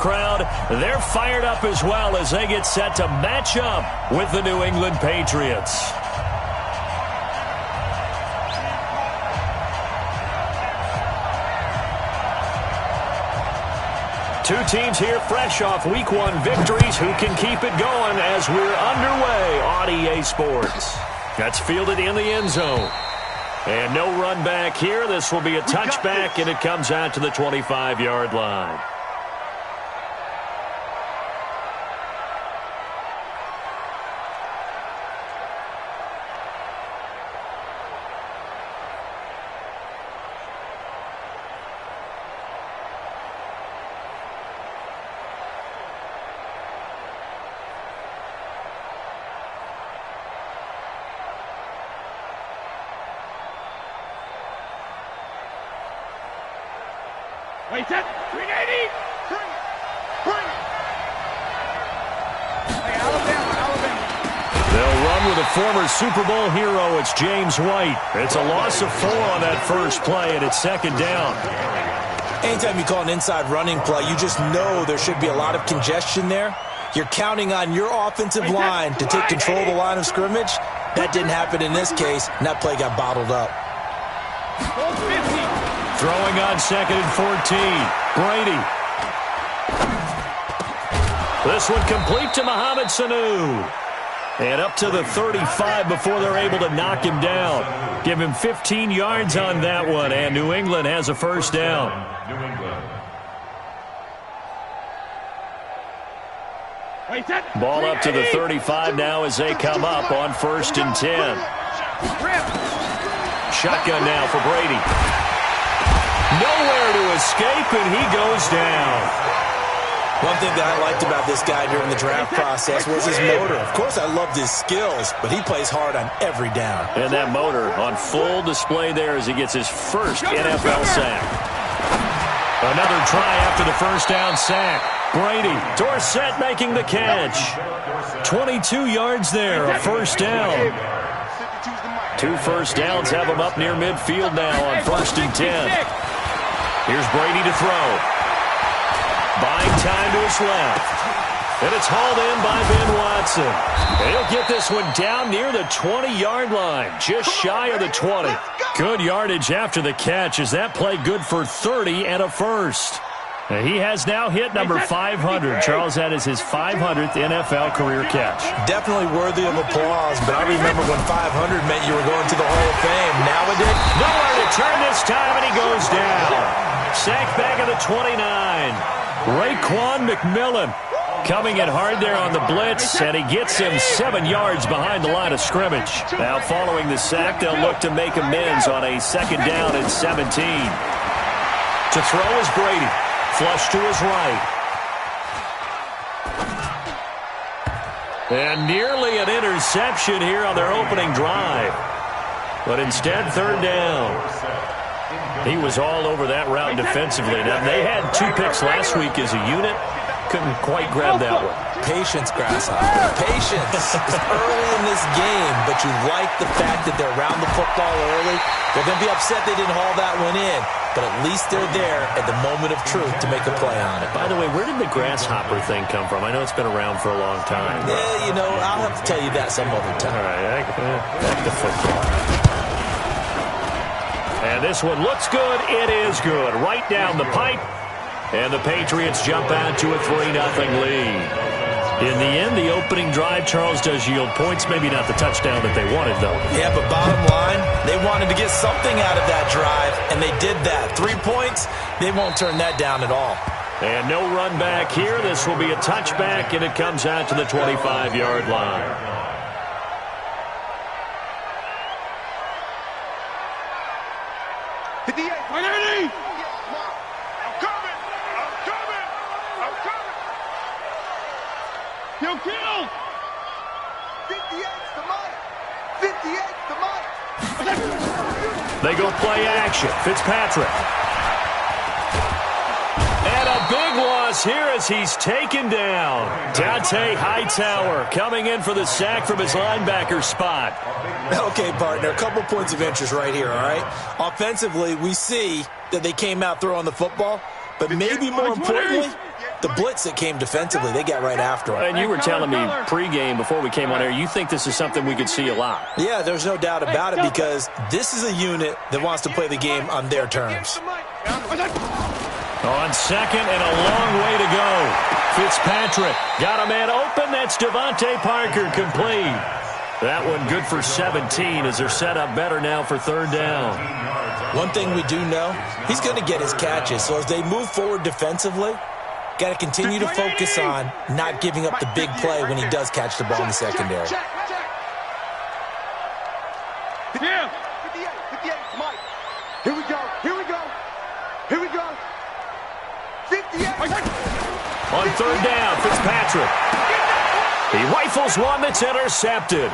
crowd, they're fired up as well as they get set to match up with the New England Patriots. Two teams here fresh off Week 1 victories who can keep it going as we're underway on EA Sports. That's fielded in the end zone. And no run back here. This will be a touchback, and it comes out to the 25-yard line. Wait, set, 380! Bring it! Hey, Alabama. They'll run with a former Super Bowl hero. It's James White. It's a loss of 4 on that first play, and it's second down. Anytime you call an inside running play, you just know there should be a lot of congestion there. You're counting on your offensive line to take control of the line of scrimmage. That didn't happen in this case, and that play got bottled up. Throwing on 2nd and 14. Brady. This one complete to Mohamed Sanu. And up to the 35 before they're able to knock him down. Give him 15 yards on that one, and New England has a first down. Ball up to the 35 now as they come up on 1st and 10. Shotgun now for Brady. Nowhere to escape, and he goes down. One thing that I liked about this guy during the draft process was his motor. Of course, I loved his skills, but he plays hard on every down. And that motor on full display there as he gets his first NFL sack. Another try after the first down sack. Brady, Dorsett making the catch. 22 yards there, a first down. 2 first downs have him up near midfield now on 1st and 10. Here's Brady to throw. Buying time to his left. And it's hauled in by Ben Watson. And he'll get this one down near the 20-yard line, just shy of the 20. Good yardage after the catch as that play good for 30 and a first. He has now hit number 500. Charles, that is his 500th NFL career catch. Definitely worthy of applause, but I remember when 500 meant you were going to the Hall of Fame. Nowadays, nowhere to turn this time, and he goes down. Sacked back at the 29. Raekwon McMillan coming in hard there on the blitz, and he gets him 7 yards behind the line of scrimmage. Now following the sack, they'll look to make amends on a 2nd down and 17. To throw is Brady. Flush to his right. And nearly an interception here on their opening drive. But instead, 3rd down. He was all over that route defensively. Now, they had 2 picks last week as a unit. Couldn't quite grab that one. Patience, Grasshopper. Patience. It's early in this game, but you like the fact that they're around the football early. They're going to be upset they didn't haul that one in, but at least they're there at the moment of truth to make a play on it. By the way, where did the grasshopper thing come from? I know it's been around for a long time. Yeah, you know, I'll have to tell you that some other time. All right, back to football. And this one looks good. It is good. Right down the pipe. And the Patriots jump out to a 3-0 lead. In the end, the opening drive, Charles, does yield points. Maybe not the touchdown that they wanted, though. Yeah, but bottom line, they wanted to get something out of that drive, and they did that. 3 points, they won't turn that down at all. And no run back here. This will be a touchback, and it comes out to the 25-yard line. Kill! 58's the mic! 58's the mic! They go play action. Fitzpatrick. And a big loss here as he's taken down. Dante Hightower coming in for the sack from his linebacker spot. Okay, partner, a couple points of interest right here, all right? Offensively, we see that they came out throwing the football, But maybe more importantly, the blitz that came defensively, they got right after him. And you were telling me pregame before we came on air, you think this is something we could see a lot. Yeah, there's no doubt about it because this is a unit that wants to play the game on their terms. On second and a long way to go. Fitzpatrick got a man open. That's Devontae Parker complete. That one good for 17 as they're set up better now for third down. One thing we do know, he's going to get his catches. So as they move forward defensively, got to continue to focus on not giving up the big play when he does catch the ball in the secondary. Yeah. 58, Mike. Here we go. Here we go. Here we go. 58. On third down, Fitzpatrick. He rifles one that's intercepted.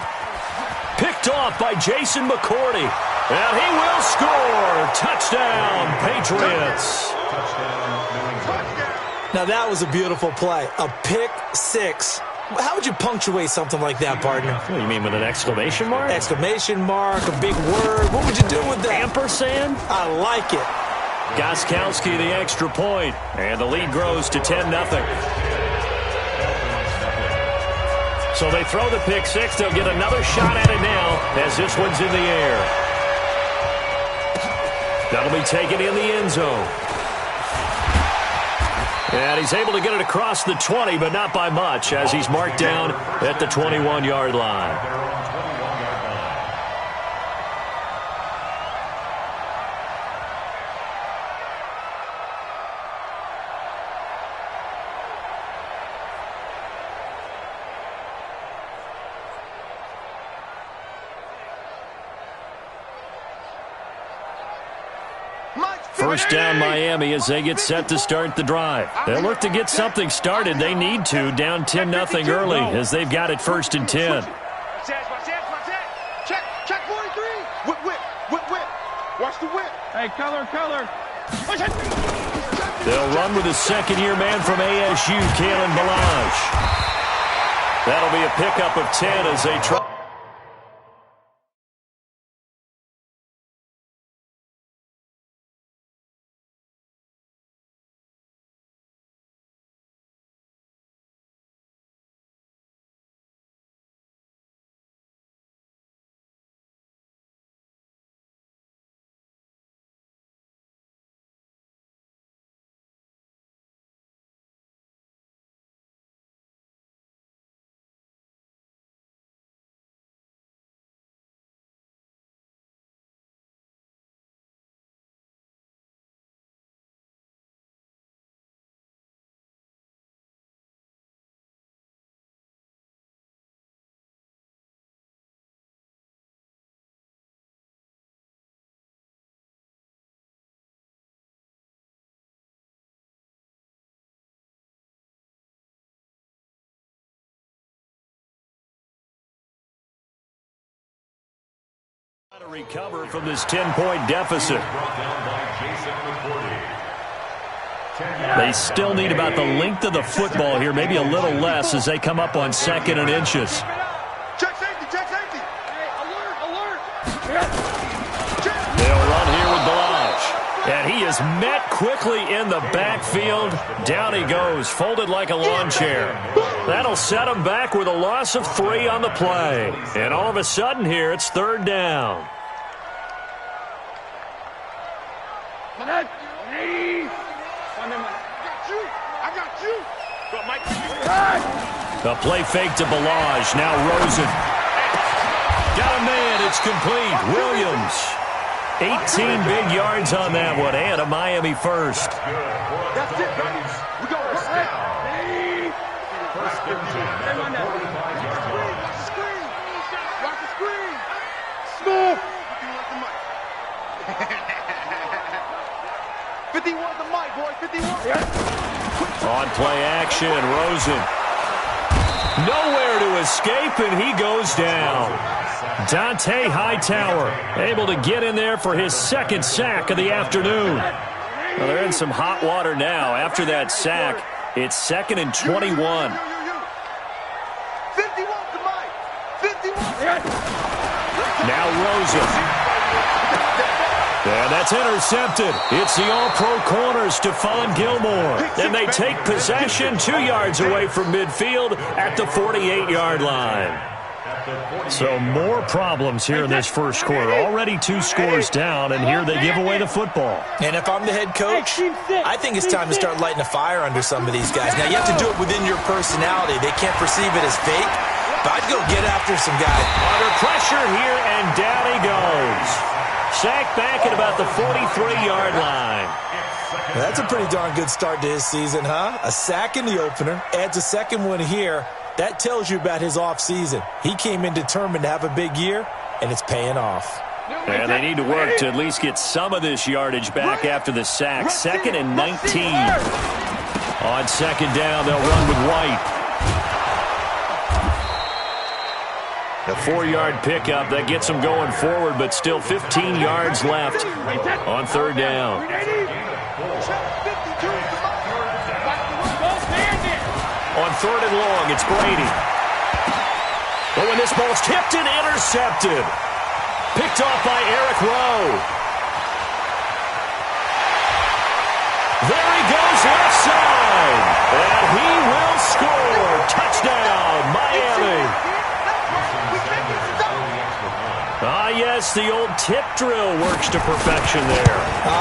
Picked off by Jason McCourty. And he will score. Touchdown, Patriots. Now that was a beautiful play. A pick six. How would you punctuate something like that, partner? What do you mean, with an exclamation mark? Exclamation mark, a big word. What would you do with that? Ampersand? I like it. Gostkowski the extra point. And the lead grows to 10-0. So they throw the pick six. They'll get another shot at it now as this one's in the air. That'll be taken in the end zone. And he's able to get it across the 20, but not by much as he's marked down at the 21-yard line. First down, Miami, as they get set to start the drive. They'll look to get something started. They need to, down 10-0 early, as they've got it 1st and 10. Check 43. Whip. Watch the whip. Hey, color. They'll run with a second-year man from ASU, Kalen Ballage. That'll be a pickup of 10 as they try. To recover from this 10-point deficit. They still need about the length of the football here, maybe a little less as they come up on 2nd and inches. Check safety. Hey, alert. They'll run here with Ballage. And he is met quickly in the backfield. Down he goes, folded like a lawn chair. That'll set him back with a loss of 3 on the play. And all of a sudden here, it's 3rd down. I got you. Go, Mike. The play fake to Ballage. Now Rosen. Got a man. It's complete. Williams. 18 big yards on that one. And a Miami first. That's it, baby. We go. Watch the screen. Smooth. 51 the mic, boy. 51. On play action, Rosen. Nowhere to escape, and he goes down. Dante Hightower able to get in there for his 2nd sack of the afternoon. Well, they're in some hot water now. After that sack, it's 2nd and 21. 51 to Mike. 51. Now Rosen. And that's intercepted. It's the all-pro corner, Stephon Gilmore. And they take possession 2 yards away from midfield at the 48-yard line. So more problems here in this first quarter. Already 2 scores down, and here they give away the football. And if I'm the head coach, I think it's time to start lighting a fire under some of these guys. Now, you have to do it within your personality. They can't perceive it as fake, but I'd go get after some guys. Under pressure here, and down he goes. Sacked back at about the 43-yard line. That's a pretty darn good start to his season, huh? A sack in the opener, adds a second one here. That tells you about his offseason. He came in determined to have a big year, and it's paying off. And they need to work to at least get some of this yardage back after the sack. 2nd and 19. On second down, they'll run with White. A 4-yard pickup that gets them going forward, but still 15 yards left on third down. On third and long, it's Brady. But when this ball's tipped and intercepted. Picked off by Eric Rowe. There he goes left side. And he will score. Touchdown, Miami. Yes, the old tip drill works to perfection there.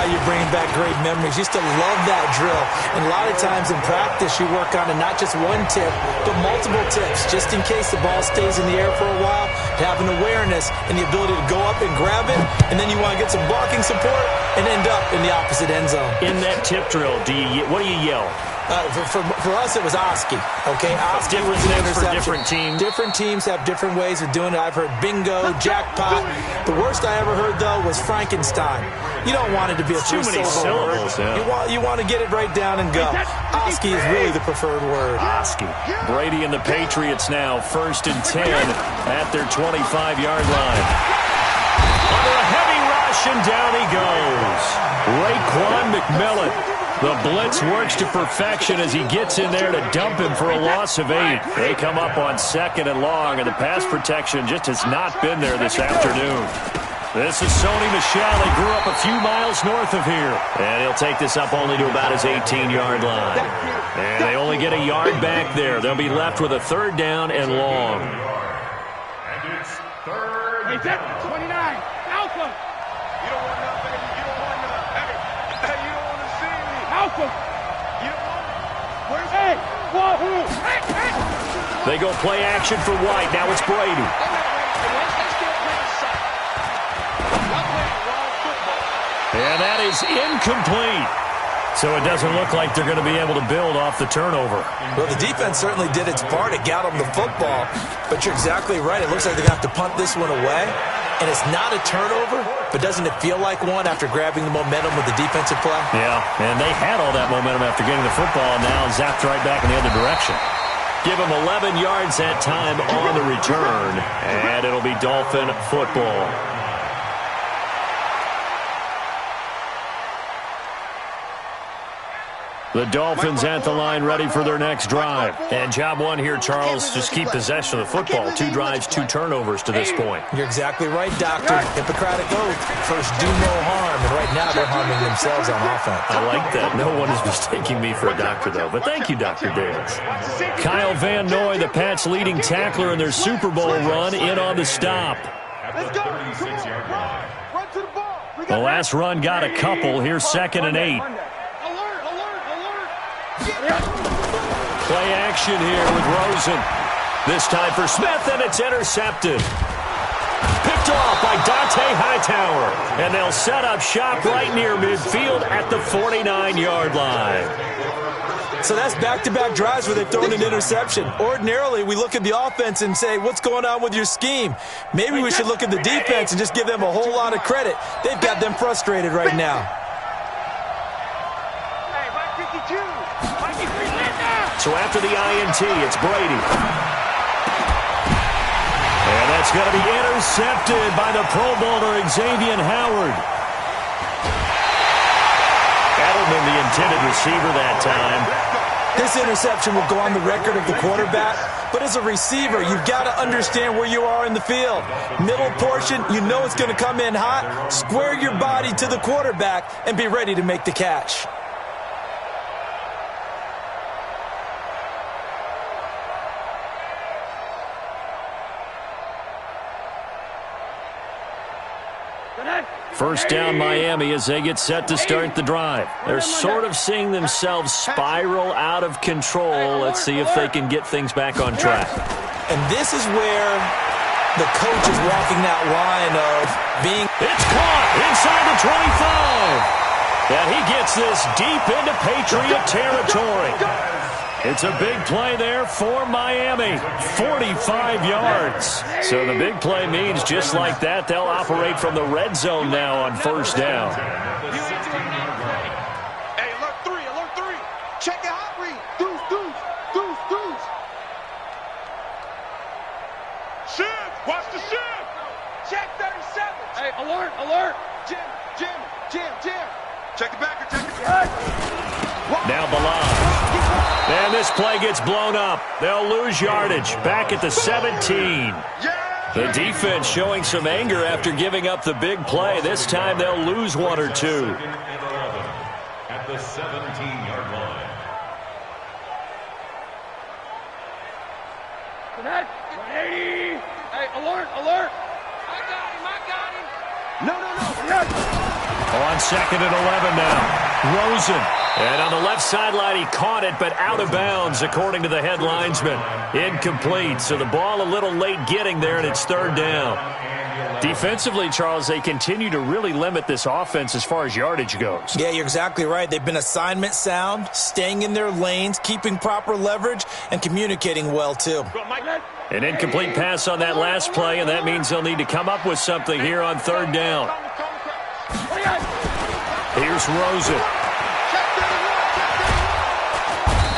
You're bringing back great memories. Used to love that drill. And a lot of times in practice, you work on it, not just one tip, but multiple tips, just in case the ball stays in the air for a while, to have an awareness and the ability to go up and grab it, and then you want to get some blocking support and end up in the opposite end zone. In that tip drill, what do you yell? For us, it was Oski. Okay, Oski was an interception. For different teams. Different teams have different ways of doing it. I've heard bingo, jackpot. The worst I ever heard, though, was Frankenstein. You don't want it to be a two-syllable word. Yeah. You want to get it right down and go. Oski is really the preferred word. Oski. Brady and the Patriots now 1st and 10 at their 25-yard line. Under a heavy rush, and down he goes. Raekwon McMillan. The blitz works to perfection as he gets in there to dump him for a loss of 8. They come up on 2nd and long, and the pass protection just has not been there this afternoon. This is Sony Michel. He grew up a few miles north of here. And he'll take this up only to about his 18-yard line. And they only get a yard back there. They'll be left with a 3rd down and long. And it's 3rd and 29. Alpha. You don't want nothing, baby. You don't want nothing. Hey, you don't want to see me. Alpha. You don't want it. Where's hey? Wahoo. Hey. They go play action for White. Now it's Brady. And that is incomplete. So it doesn't look like they're going to be able to build off the turnover. Well, the defense certainly did its part. It got them the football. But you're exactly right. It looks like they're going to have to punt this one away. And it's not a turnover, but doesn't it feel like one after grabbing the momentum with the defensive play? Yeah, and they had all that momentum after getting the football, and now zapped right back in the other direction. Give them 11 yards that time on the return, and it'll be Dolphin football. The Dolphins at the line ready for their next drive. And job one here, Charles, just keep possession of the football. 2 drives, 2 turnovers to this point. You're exactly right, Doctor. Hippocratic oath. First, do no harm. And right now, they're harming themselves on offense. I like that. No one is mistaking me for a doctor, though. But thank you, Dr. Dales. Kyle Van Noy, the Pats' leading tackler in their Super Bowl run, in on the stop. Let's go. Run to the ball. The last run got a couple. Here's 2nd and 8. Play action here with Rosen. This time for Smith, and it's intercepted. Picked off by Dante Hightower. And they'll set up shop right near midfield at the 49-yard line. So that's back-to-back drives where they've thrown an interception. Ordinarily, we look at the offense and say, what's going on with your scheme? Maybe we should look at the defense and just give them a whole lot of credit. They've got them frustrated right now. So after the INT, it's Brady. And that's going to be intercepted by the Pro Bowler, Xavier Howard. Edelman, the intended receiver that time. This interception will go on the record of the quarterback, but as a receiver, you've got to understand where you are in the field. Middle portion, you know it's going to come in hot. Square your body to the quarterback and be ready to make the catch. First down Miami as they get set to start the drive. They're sort of seeing themselves spiral out of control. Let's see if they can get things back on track. And this is where the coach is walking that line of being... It's caught inside the 25. And he gets this deep into Patriot territory. It's a big play there for Miami, 45 yards. So the big play means just like that, they'll operate from the red zone now on first down. Hey, alert three. Check the hot read. Deuce. Shiv, watch the shiv. Check 37. Hey, alert. Jim. Check the backer, Now Balaj. And this play gets blown up. They'll lose yardage back at the 17. The defense showing some anger after giving up the big play. This time they'll lose one or two. At the 17-yard line. 180. Hey, alert. I got him. No. On second and 11 now. Rosen. And on the left sideline, he caught it, but out of bounds, according to the head linesman. Incomplete. So the ball a little late getting there, and it's third down. Defensively, Charles, they continue to really limit this offense as far as yardage goes. Yeah, you're exactly right. They've been assignment sound, staying in their lanes, keeping proper leverage, and communicating well, too. An incomplete pass on that last play, and that means they'll need to come up with something here on third down. Here's Rosen.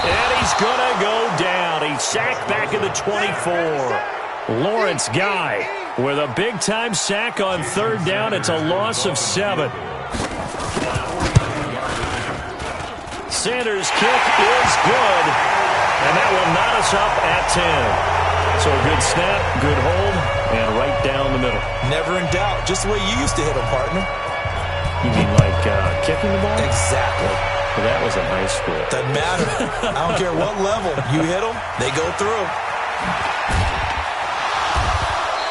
And he's going to go down. He's sacked back at the 24. Lawrence Guy with a big-time sack on third down. It's a loss of 7. Sanders' kick is good, and that will knot us up at 10. So a good snap, good hold, and right down the middle. Never in doubt. Just the way you used to hit them, partner. You mean like kicking the ball? Exactly. Well, that was in high school. Doesn't matter. I don't care what level. You hit them, they go through.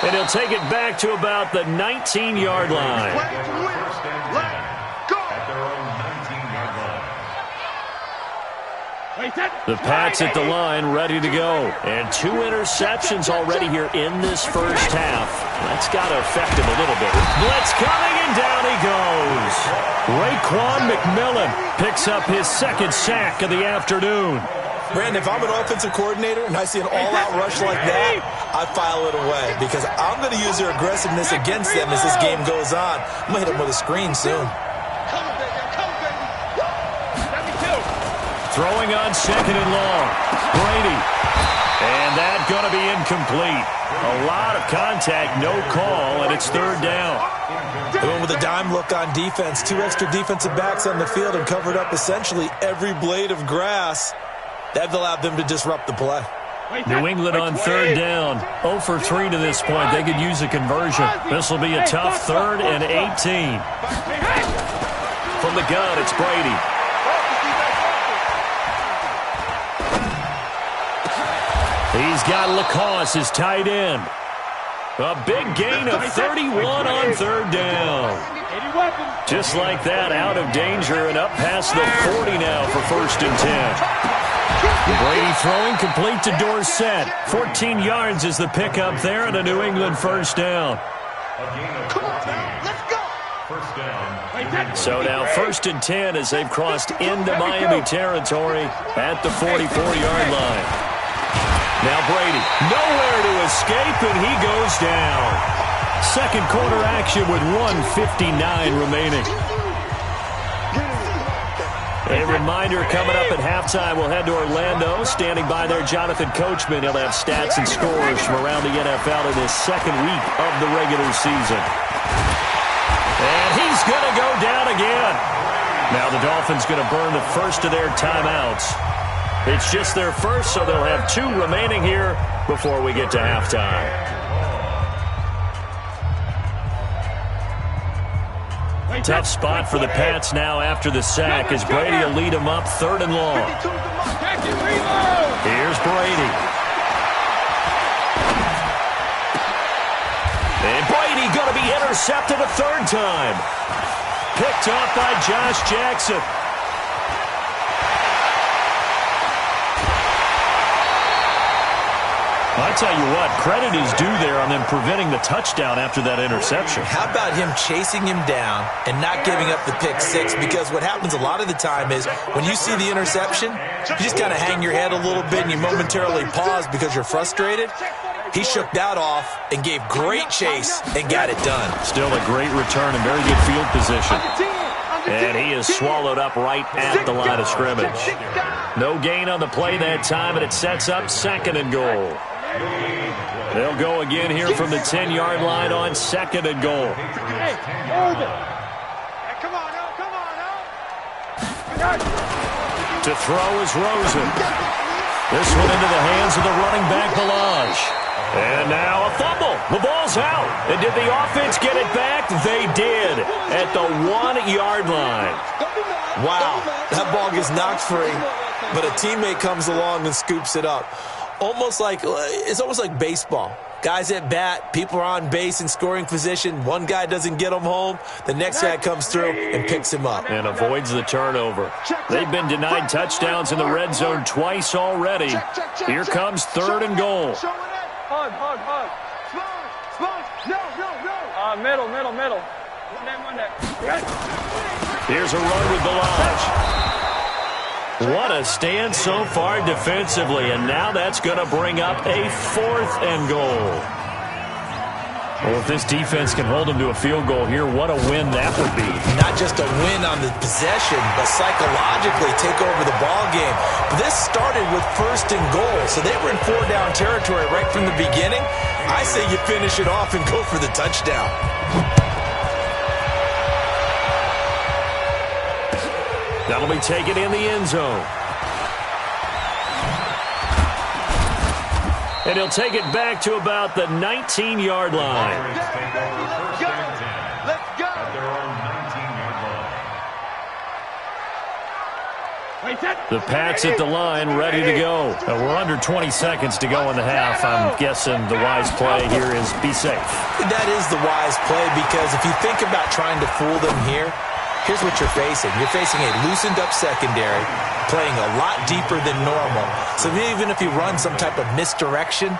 And he'll take it back to about the 19-yard line. The Pats at the line, ready to go. And 2 interceptions already here in this first half. That's got to affect him a little bit. Blitz coming, and down he goes. Raekwon McMillan picks up his second sack of the afternoon. Brandon, if I'm an offensive coordinator and I see an all-out rush like that, I file it away because I'm going to use their aggressiveness against them as this game goes on. I'm going to hit them with a screen soon. Throwing on second and long. Brady. And that's going to be incomplete. A lot of contact, no call, and it's third down. Going with a dime look on defense. 2 extra defensive backs on the field and covered up essentially every blade of grass. That allowed them to disrupt the play. New England on third down. 0 for 3 to this point. They could use a conversion. This will be a tough 3rd and 18. From the gun, it's Brady. He's got Lacoste, his tight end. A big gain of 31 on third down. Just like that, out of danger and up past the 40 now for 1st and 10. Brady throwing complete to Dorsett. 14 yards is the pickup there and a New England first down. Come on, man. Let's go. First down. So now 1st and 10 as they've crossed into Miami territory at the 44-yard line. Now Brady, nowhere to escape, and he goes down. Second quarter action with 1:59 remaining. A reminder coming up at halftime, we'll head to Orlando. Standing by there, Jonathan Coachman. He'll have stats and scores from around the NFL in his second week of the regular season. And he's going to go down again. Now the Dolphins going to burn the first of their timeouts. It's just their first, so they'll have 2 remaining here before we get to halftime. Tough spot for the Pats now after the sack as Brady will lead them up 3rd and long. Here's Brady. And Brady going to be intercepted a 3rd time. Picked off by Josh Jackson. I tell you what, credit is due there on them preventing the touchdown after that interception. How about him chasing him down and not giving up the pick 6? Because what happens a lot of the time is when you see the interception, you just kind of hang your head a little bit and you momentarily pause because you're frustrated. He shook that off and gave great chase and got it done. Still a great return and very good field position. And he is swallowed up right at the line of scrimmage. No gain on the play that time, and it sets up 2nd and goal. They'll go again here from the 10-yard line on 2nd and goal. Hey, hold it. Come on, come on, To throw is Rosen. This one into the hands of the running back, Balaj. And now a fumble. The ball's out. And did the offense get it back? They did at the 1-yard line. Wow, that ball gets knocked free, but a teammate comes along and scoops it up. It's almost like baseball. Guys at bat, people are on base in scoring position. One guy doesn't get him home. The next guy comes through and picks him up. And avoids the turnover. They've been denied touchdowns in the red zone twice already. Here comes 3rd and goal. Hug. No. Middle. One day. Here's a run with Balaj. What a stand so far defensively, and now that's going to bring up a 4th and goal. Well, if this defense can hold them to a field goal here, what a win that would be. Not just a win on the possession, but psychologically take over the ball game. But this started with 1st and goal, so they were in 4-down territory right from the beginning. I say you finish it off and go for the touchdown. That'll be taken in the end zone. And he'll take it back to about the 19-yard line. Let's go. The Pats at the line, ready to go. We're under 20 seconds to go in the half. I'm guessing the wise play here is be safe. That is the wise play, because if you think about trying to fool them here, here's what you're facing. You're facing a loosened-up secondary, playing a lot deeper than normal. So even if you run some type of misdirection,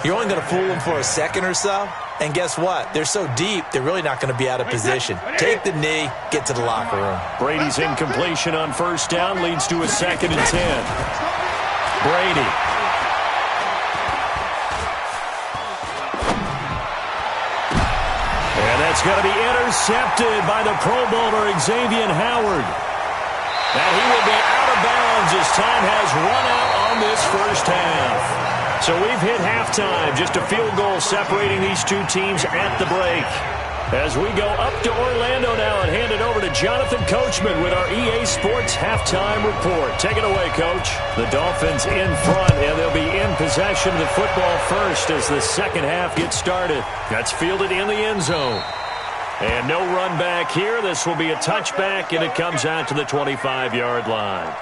you're only going to fool them for a second or so. And guess what? They're so deep, they're really not going to be out of position. Take the knee, get to the locker room. Brady's incompletion on 1st down leads to a 2nd and 10. Brady. That's going to be intercepted by the Pro Bowler, Xavier Howard. And he will be out of bounds as time has run out on this 1st half. So we've hit halftime. Just a field goal separating these 2 teams at the break. As we go up to Orlando now and hand it over to Jonathan Coachman with our EA Sports Halftime Report. Take it away, Coach. The Dolphins in front, and they'll be in possession of the football first as the 2nd half gets started. That's fielded in the end zone. And no run back here. This will be a touchback, and it comes out to the 25-yard line.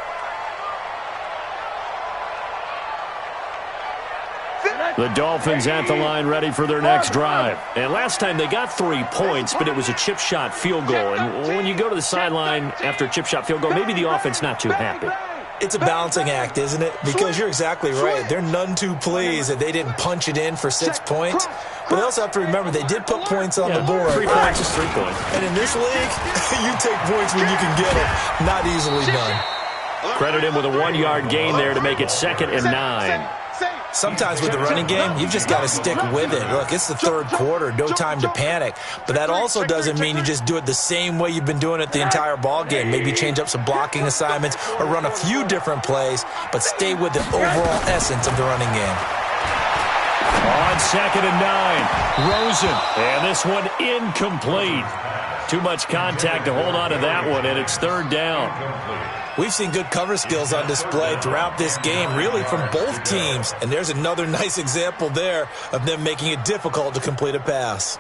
The Dolphins at the line ready for their next drive. And last time they got 3 points, but it was a chip shot field goal. And when you go to the sideline after a chip shot field goal, maybe the offense not too happy. It's a balancing act, isn't it? Because you're exactly right. They're none too pleased that they didn't punch it in for 6 points. But they also have to remember they did put points on the board. 3 points is 3 points. And in this league, you take points when you can get them. Not easily done. Credit him with a 1-yard gain there to make it 2nd and 9. Sometimes with the running game, you've just got to stick with it. Look, it's the 3rd quarter, no time to panic. But that also doesn't mean you just do it the same way you've been doing it the entire ball game. Maybe change up some blocking assignments or run a few different plays, but stay with the overall essence of the running game. On 2nd and 9, Rosen. And this one incomplete. Too much contact to hold on to that one, and it's third down. We've seen good cover skills on display throughout this game, really from both teams. And there's another nice example there of them making it difficult to complete a pass.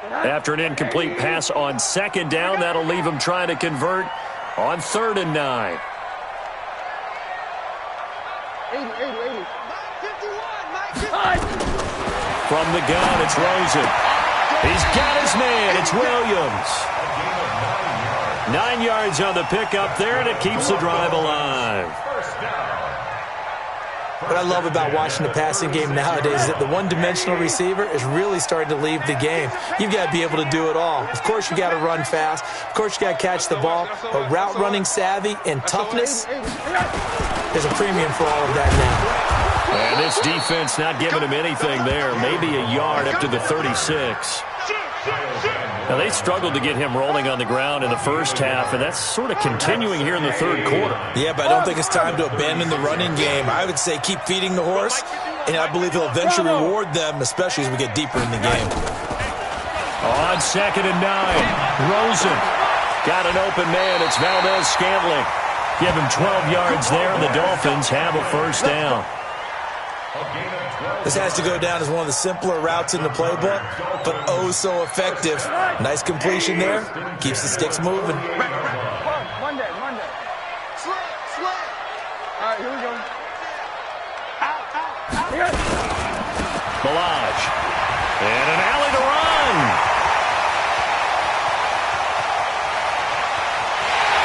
After an incomplete pass on second down, that'll leave them trying to convert on 3rd and 9. 80. From the gun, it's Rosen. He's got his man. It's Williams. 9 yards on the pickup there, and it keeps the drive alive. What I love about watching the passing game nowadays is that the one-dimensional receiver is really starting to leave the game. You've got to be able to do it all. Of course, you got to run fast. Of course, you got to catch the ball. But route running savvy and toughness, there's a premium for all of that now. And this defense not giving him anything there. Maybe a yard up to the 36. Now, they struggled to get him rolling on the ground in the first half, and that's sort of continuing here in the third quarter. Yeah, but I don't think it's time to abandon the running game. I would say keep feeding the horse, and I believe he'll eventually reward them, especially as we get deeper in the game. On 2nd and 9, Rosen got an open man. It's Valdez-Scantling. Give him 12 yards there, and the Dolphins have a first down. This has to go down as one of the simpler routes in the playbook, but oh so effective. Nice completion there. Keeps the sticks moving. Monday. Slant. All right, here we go. Out. Balaj. And an alley to run.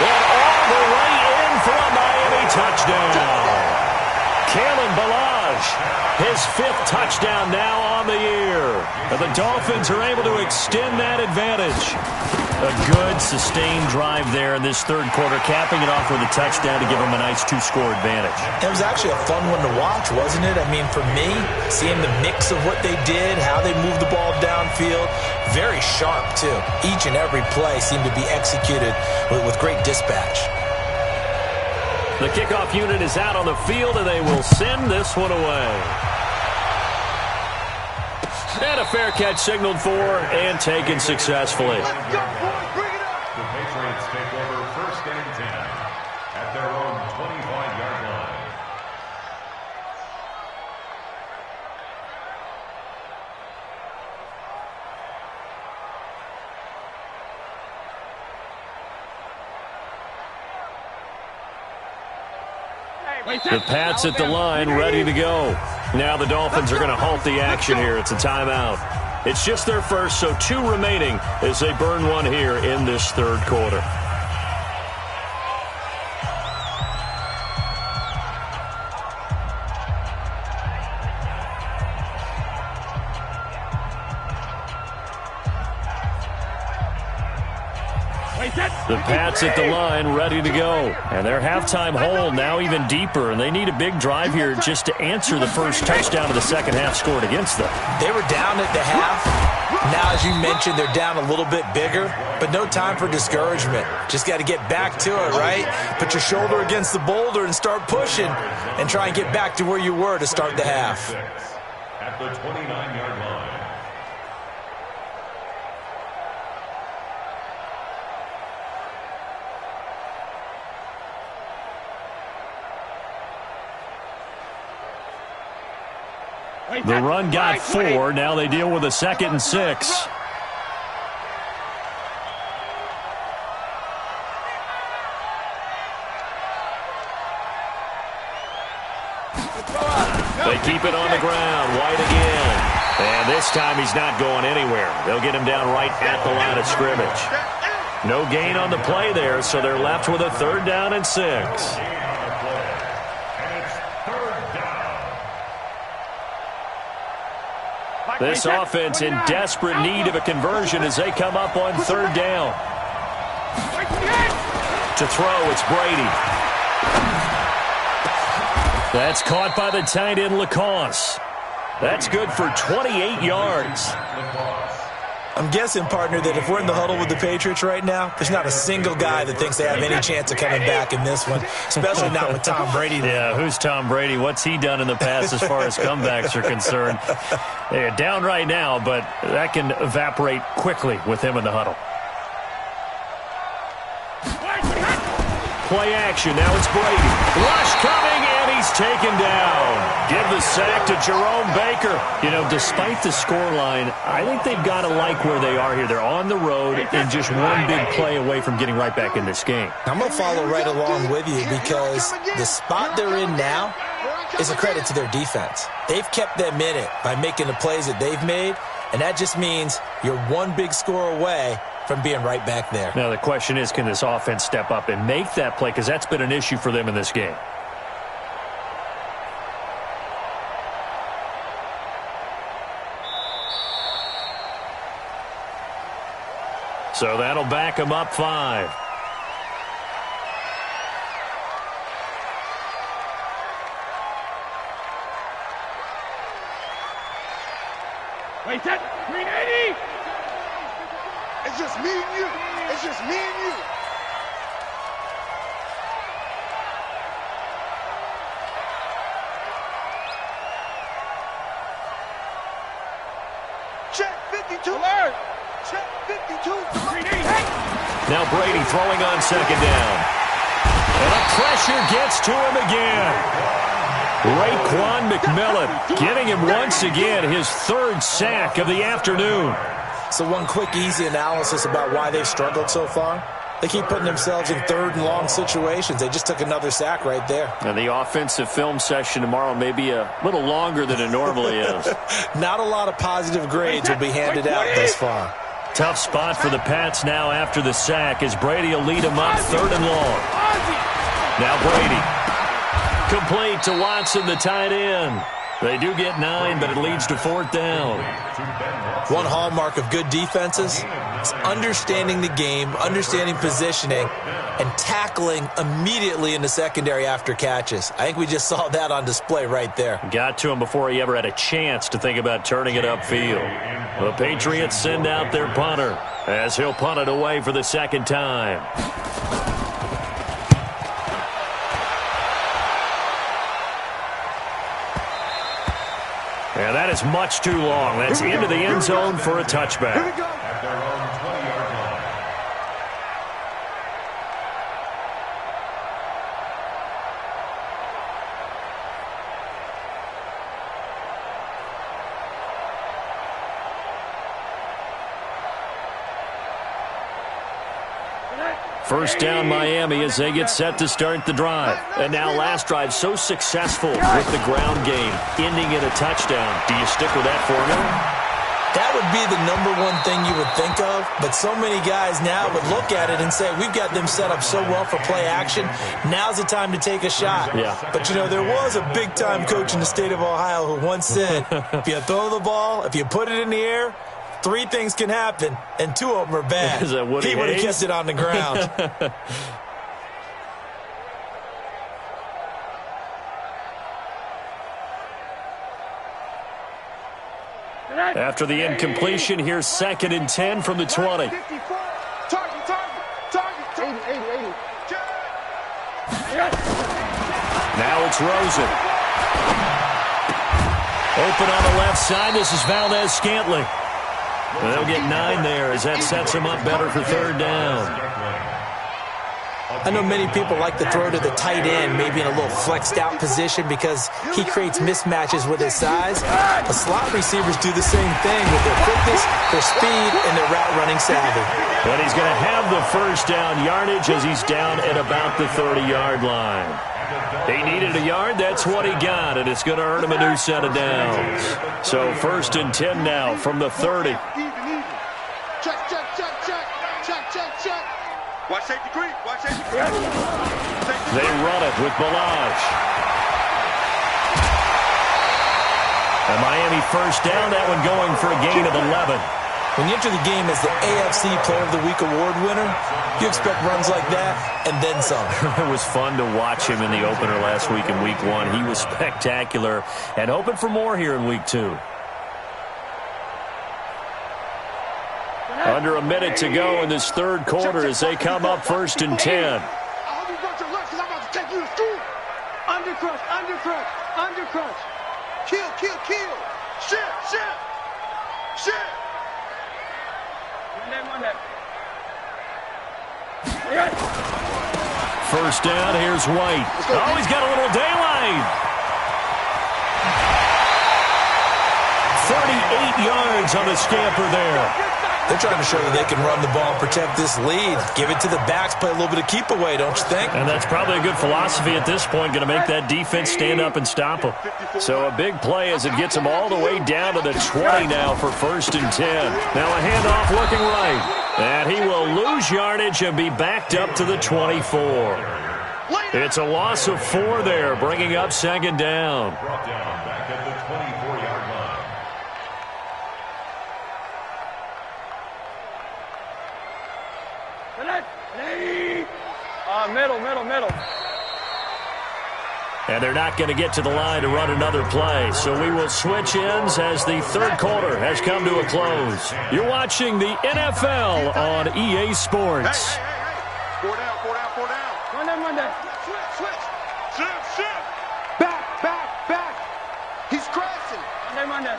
And all the way in for a Miami touchdown. Kalen Balaj, his 5th touchdown now on the year. And the Dolphins are able to extend that advantage. A good, sustained drive there in this third quarter, capping it off with a touchdown to give them a nice 2-score advantage. It was actually a fun one to watch, wasn't it? I mean, for me, seeing the mix of what they did, how they moved the ball downfield, very sharp, too. Each and every play seemed to be executed with great dispatch. The kickoff unit is out on the field, and they will send this one away. And a fair catch signaled for and taken successfully. The Patriots take over 1st and 10 at their own 25-yard line. The Pats at the line, ready to go. Now the Dolphins are going to halt the action here. It's a timeout. It's just their first, so 2 remaining as they burn one here in this third quarter. The Pats at the line, ready to go. And their halftime hold now even deeper, and they need a big drive here just to answer the first touchdown of the second half scored against them. They were down at the half. Now, as you mentioned, they're down a little bit bigger, but no time for discouragement. Just got to get back to it, right? Put your shoulder against the boulder and start pushing and try and get back to where you were to start the half. At the 29-yard line. The run got 4. Now they deal with a 2nd and 6. They keep it on the ground. White again. And this time he's not going anywhere. They'll get him down right at the line of scrimmage. No gain on the play there, so they're left with a 3rd down and 6. This offense in desperate need of a conversion as they come up on 3rd down. To throw, it's Brady. That's caught by the tight end, Lacoste. That's good for 28 yards. I'm guessing, partner, that if we're in the huddle with the Patriots right now, there's not a single guy that thinks they have any chance of coming back in this one, especially not with Tom Brady. Yeah, who's Tom Brady? What's he done in the past as far as comebacks are concerned? They're down right now, but that can evaporate quickly with him in the huddle. Play action. Now it's Brady. Rush coming, and he's taken down. Give the sack to Jerome Baker. You know, despite the scoreline, I think they've got to like where they are here. They're on the road and just one big play away from getting right back in this game. I'm going to follow right along with you because the spot they're in now is a credit to their defense. They've kept them in it by making the plays that they've made, and that just means you're one big score away from being right back there. Now, the question is, can this offense step up and make that play? Because that's been an issue for them in this game. So that'll back them up 5. Wait, that 380! It's just me and you. It's just me and you. Check 52. Alert. Check 52. Now Brady throwing on second down. And the pressure gets to him again. Raekwon McMillan giving him once again his 3rd sack of the afternoon. So one quick, easy analysis about why they've struggled so far. They keep putting themselves in 3rd and long situations. They just took another sack right there. And the offensive film session tomorrow may be a little longer than it normally is. Not a lot of positive grades will be handed out thus far. Tough spot for the Pats now after the sack as Brady will lead them up 3rd and long. Now Brady. Complete to Watson, the tight end. They do get 9, but it leads to 4th down. One hallmark of good defenses is understanding the game, understanding positioning, and tackling immediately in the secondary after catches. I think we just saw that on display right there. Got to him before he ever had a chance to think about turning it upfield. The Patriots send out their punter as he'll punt it away for the 2nd time. And that is much too long. That's into the end zone for a touchback. Here we go. At their own 20-yard line. First down Miami as they get set to start the drive. And now last drive so successful with the ground game, ending in a touchdown. Do you stick with that formula? That would be the #1 thing you would think of, but so many guys now would look at it and say, we've got them set up so well for play action, now's the time to take a shot. Yeah. But, you know, there was a big-time coach in the state of Ohio who once said, if you throw the ball, if you put it in the air, 3 things can happen, and 2 of them are bad. Is that Woody He would have Hayes? kissed it on the ground. After the incompletion, here's 2nd and 10 from the 20. 54. Target. 80. Now it's Rosen. Open on the left side. This is Valdez-Scantling. They'll get 9 there as that sets him up better for 3rd down. I know many people like to throw to the tight end, maybe in a little flexed out position because he creates mismatches with his size. But slot receivers do the same thing with their quickness, their speed, and their route running savvy. But he's going to have the first down yardage as he's down at about the 30-yard line. He needed a yard. That's what he got, and it's going to earn him a new set of downs. So 1st and 10 now from the 30. Check. Watch safety creep. They run it with Balaj. A Miami first down, that one going for a gain of 11. When you enter the game as the AFC Player of the Week award winner, you expect runs like that and then some. It was fun to watch him in the opener last week in Week 1. He was spectacular and hoping for more here in Week 2. Under a minute to go in this third quarter as they come up 1st and 10. I hope you brought your lunch because I'm about to take you to school. Undercrush, undercrush, undercrush. Kill, kill, kill. Shit, shit, shit. First down, here's White. Oh, he's got a little daylight. 38 yards on the scamper there. They're trying to show that they can run the ball and protect this lead. Give it to the backs, play a little bit of keep away, don't you think? And that's probably a good philosophy at this point, going to make that defense stand up and stop them. So a big play as it gets them all the way down to the 20 now for 1st and 10. Now a handoff looking right. And he will lose yardage and be backed up to the 24. It's a loss of 4 there, bringing up 2nd down. Brought down back at the 24-yard line. Middle. And they're not going to get to the line to run another play. So we will switch ends as the third quarter has come to a close. You're watching the NFL on EA Sports. Hey. 4 down. Run down. Switch. Back. He's crashing. Run down.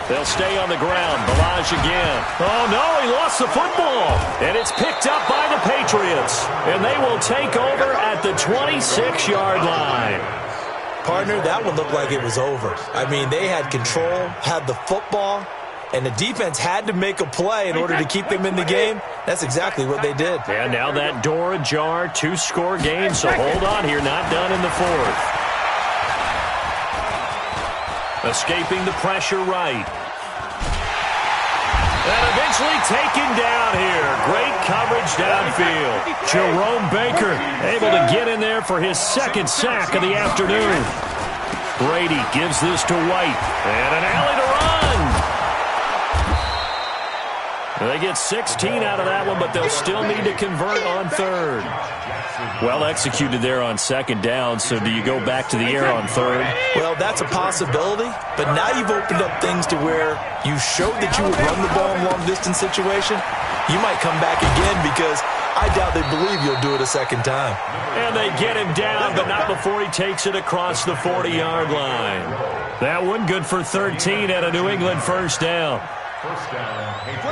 They'll stay on the ground. Balaj again. Oh, no, he lost the football. And it's picked up by the Patriots. And they will take over at the 26-yard line. Partner, that one looked like it was over. I mean, they had control, had the football, and the defense had to make a play in order to keep them in the game. That's exactly what they did. And now that door ajar, 2-score game. So hold on here, not done in the 4th. Escaping the pressure right. And eventually taken down here. Great coverage downfield. Jerome Baker able to get in there for his 2nd sack of the afternoon. Brady gives this to White. And an alley to run. They get 16 out of that one, but they'll still need to convert on 3rd. Well executed there on 2nd down, so do you go back to the air on 3rd? Well, that's a possibility, but now you've opened up things to where you showed that you would run the ball in long-distance situation. You might come back again because I doubt they believe you'll do it a 2nd time. And they get him down, but not before he takes it across the 40-yard line. That one good for 13 at a New England 1st down.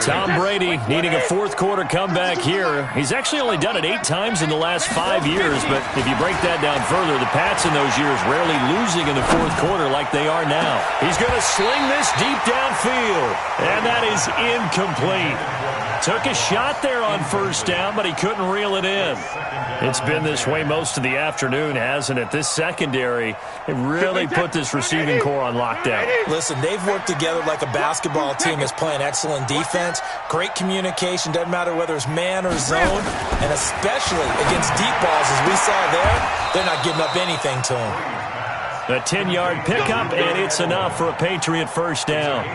Tom Brady needing a 4th quarter comeback here. He's actually only done it 8 times in the last 5 years, but if you break that down further, the Pats in those years rarely losing in the 4th quarter like they are now. He's going to sling this deep downfield, and that is incomplete. Took a shot there on 1st down, but he couldn't reel it in. It's been this way most of the afternoon, hasn't it? This secondary, it really put this receiving core on lockdown. Listen, they've worked together like a basketball team that's playing excellent defense, great communication, doesn't matter whether it's man or zone, and especially against deep balls as we saw there, they're not giving up anything to them. A 10-yard pickup, and it's enough for a Patriot 1st down.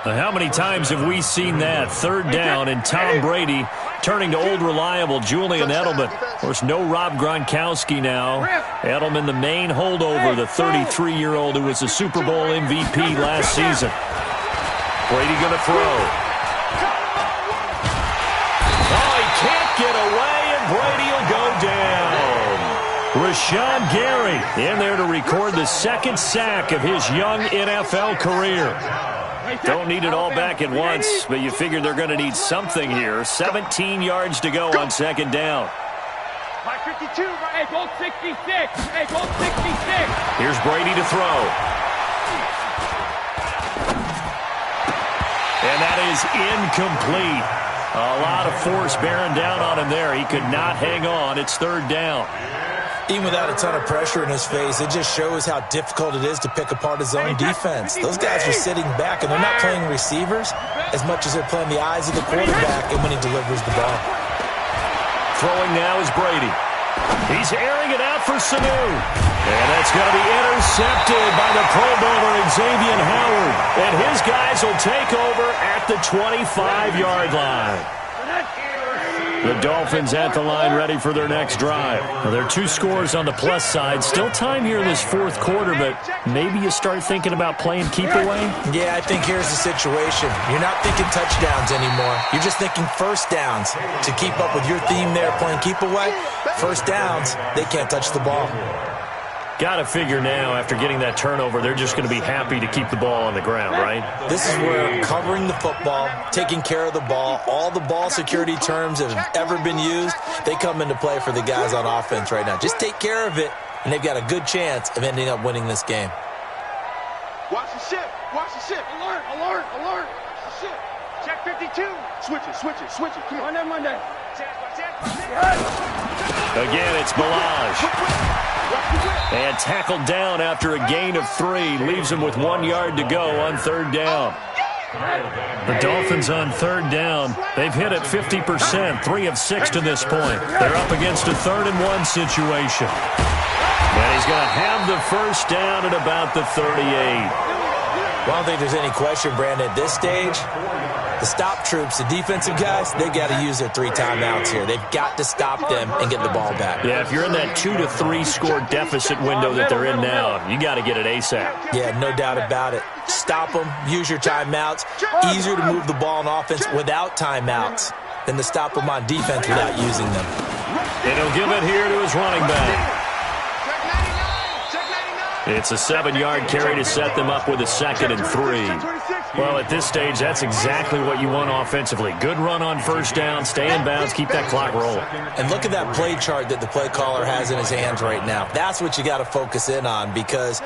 How many times have we seen that? 3rd down, and Tom Brady turning to old reliable Julian Edelman. Of course, no Rob Gronkowski now. Edelman, the main holdover, the 33-year-old who was the Super Bowl MVP last season. Brady going to throw. Oh, he can't get away, and Brady will go down. Rashawn Gary in there to record the 2nd sack of his young NFL career. Don't need it all back at once, but you figure they're going to need something here. 17 yards to go on 2nd down. 52, hey, goal 66. Hey, goal 66. Here's Brady to throw. And that is incomplete. A lot of force bearing down on him there. He could not hang on. It's 3rd down. Even without a ton of pressure in his face, it just shows how difficult it is to pick apart his own defense. Those guys are sitting back, and they're not playing receivers as much as they're playing the eyes of the quarterback and when he delivers the ball. Throwing now is Brady. He's airing it out for Sanu. And that's going to be intercepted by the Pro Bowler Xavier Howard. And his guys will take over at the 25-yard line. The Dolphins at the line ready for their next drive. Well, there are 2 scores on the plus side. Still time here in this 4th quarter, but maybe you start thinking about playing keep away? Yeah, I think here's the situation. You're not thinking touchdowns anymore. You're just thinking first downs. To keep up with your theme there, playing keep away, first downs, they can't touch the ball. Got to figure now, after getting that turnover, they're just going to be happy to keep the ball on the ground, right? This is where covering the football, taking care of the ball, all the ball security terms that have ever been used, they come into play for the guys on offense right now. Just take care of it, and they've got a good chance of ending up winning this game. Watch the ship. Watch the ship. Alert, alert, alert. Watch the ship. Check 52. Switch it, switch it, switch it. Come on. Monday. Again, it's Balaj. And tackled down after a gain of 3. Leaves him with 1 yard to go on 3rd down. The Dolphins on 3rd down. They've hit it 50%, 3 of 6 to this point. They're up against a 3rd and 1 situation. And he's going to have the first down at about the 38. Well, I don't think there's any question, Brandon, at this stage. The stop troops, the defensive guys, they've got to use their 3 timeouts here. They've got to stop them and get the ball back. Yeah, if you're in that 2 to 3 score deficit window that they're in now, you got to get it ASAP. Yeah, no doubt about it. Stop them, use your timeouts. Easier to move the ball on offense without timeouts than to stop them on defense without using them. And he'll give it here to his running back. It's a 7-yard carry to set them up with a 2nd and 3. Well, at this stage, that's exactly what you want offensively. Good run on first down, stay in bounds, keep that clock rolling. And look at that play chart that the play caller has in his hands right now. That's what you got to focus in on, because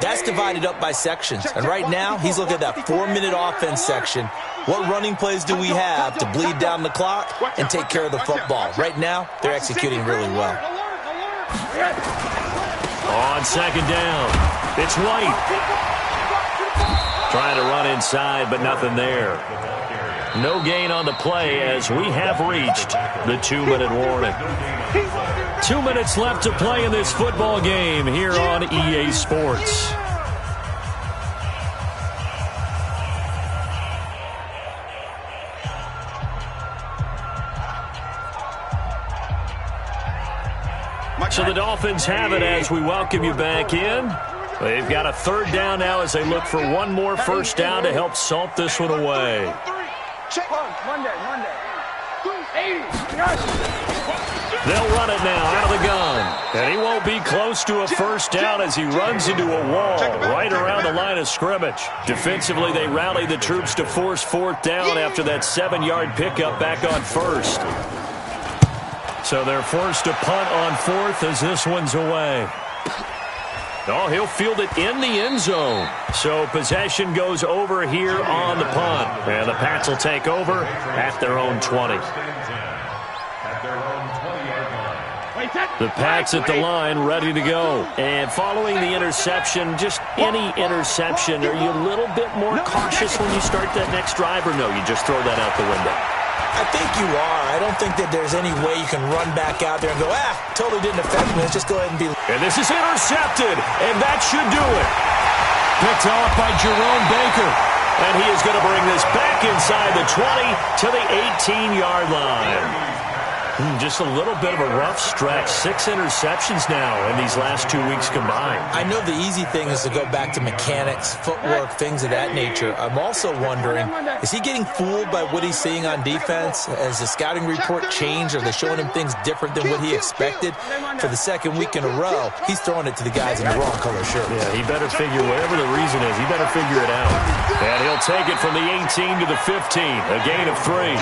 that's divided up by sections. And right now, he's looking at that 4-minute offense section. What running plays do we have to bleed down the clock and take care of the football? Right now, they're executing really well. On 2nd down, it's White. Trying to run inside, but nothing there. No gain on the play as we have reached the 2-minute warning. 2 minutes left to play in this football game here on EA Sports. So the Dolphins have it as we welcome you back in. They've got a 3rd down now as they look for one more first down to help salt this one away. Monday. They'll run it now out of the gun. And he won't be close to a first down as he runs into a wall right around the line of scrimmage. Defensively, they rally the troops to force 4th down after that 7-yard pickup back on 1st. So they're forced to punt on 4th as this one's away. Oh, he'll field it in the end zone. So possession goes over here on the punt. And the Pats will take over at their own 20. The Pats at the line ready to go. And following the interception, just any interception, are you a little bit more cautious when you start that next drive, or no, you just throw that out the window? I think you are. I don't think that there's any way you can run back out there and go, totally didn't affect me. Let's just go ahead and be... And this is intercepted, and that should do it. Picked off by Jerome Baker. And he is going to bring this back inside the 20 to the 18-yard line. Just a little bit of a rough stretch. 6 interceptions now in these last 2 weeks combined. I know the easy thing is to go back to mechanics, footwork, things of that nature. I'm also wondering, is he getting fooled by what he's seeing on defense? Has the scouting report changed? Are they showing him things different than what he expected? For the 2nd week in a row, he's throwing it to the guys in the wrong color shirts. Yeah, he better figure, whatever the reason is, he better figure it out. And he'll take it from the 18 to the 15, a gain of 3.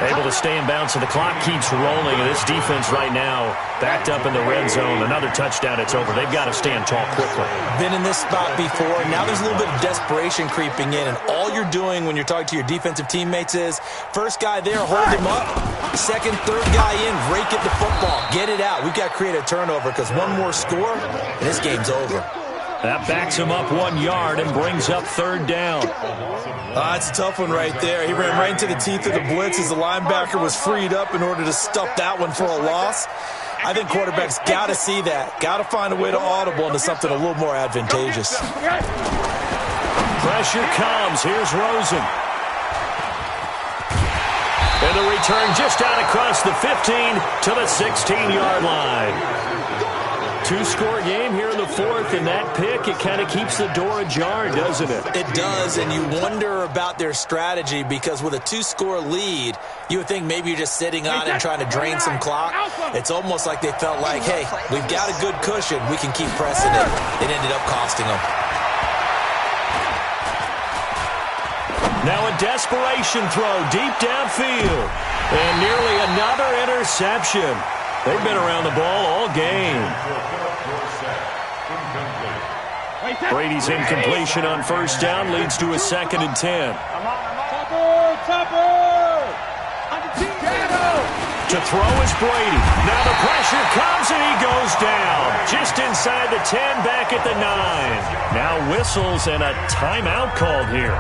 Able to stay in bounds, so the clock keeps rolling. And this defense right now backed up in the red zone. Another touchdown, it's over. They've got to stand tall quickly. Been in this spot before. Now there's a little bit of desperation creeping in, and all you're doing when you're talking to your defensive teammates is, first guy there, hold him up. 2nd, 3rd guy in, rake at the football. Get it out. We've got to create a turnover, because one more score, and this game's over. That backs him up 1 yard and brings up 3rd down. It's a tough one right there. He ran right into the teeth of the blitz as the linebacker was freed up in order to stuff that one for a loss. I think quarterbacks got to see that. Got to find a way to audible into something a little more advantageous. Pressure comes. Here's Rosen. And the return just out across the 15 to the 16-yard line. Two-score game here in the fourth, and that pick, it kind of keeps the door ajar, doesn't it? It does, and you wonder about their strategy because with a two-score lead, you would think maybe you're just sitting on it and trying to drain some clock. It's almost like they felt like, hey, we've got a good cushion. We can keep pressing it. It ended up costing them. Now a desperation throw deep downfield. And nearly another interception. They've been around the ball all game. Brady's incompletion on first down leads to a 2nd and 10. To throw is Brady. Now the pressure comes and he goes down. Just inside the 10, back at the 9. Now whistles and a timeout called here.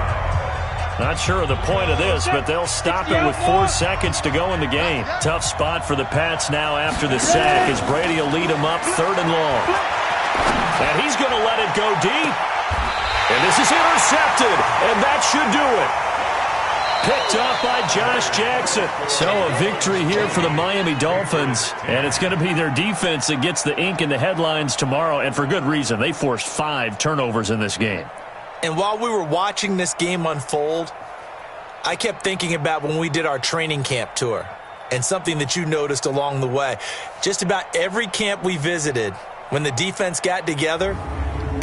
Not sure of the point of this, but they'll stop it with 4 seconds to go in the game. Tough spot for the Pats now after the sack as Brady will lead them up 3rd and long. And he's going to let it go deep. And this is intercepted, and that should do it. Picked up by Josh Jackson. So a victory here for the Miami Dolphins. And it's going to be their defense that gets the ink in the headlines tomorrow, and for good reason. They forced 5 turnovers in this game. And while we were watching this game unfold, I kept thinking about when we did our training camp tour and something that you noticed along the way. Just about every camp we visited, when the defense got together,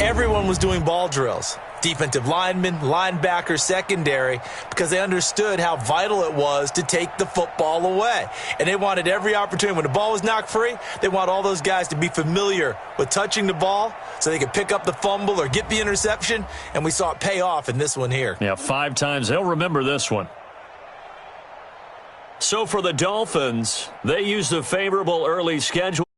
everyone was doing ball drills. Defensive linemen, linebackers, secondary, because they understood how vital it was to take the football away. And they wanted every opportunity. When the ball was knocked free, they want all those guys to be familiar with touching the ball so they could pick up the fumble or get the interception, and we saw it pay off in this one here. Yeah, 5 times. They'll remember this one. So for the Dolphins, they used a favorable early schedule.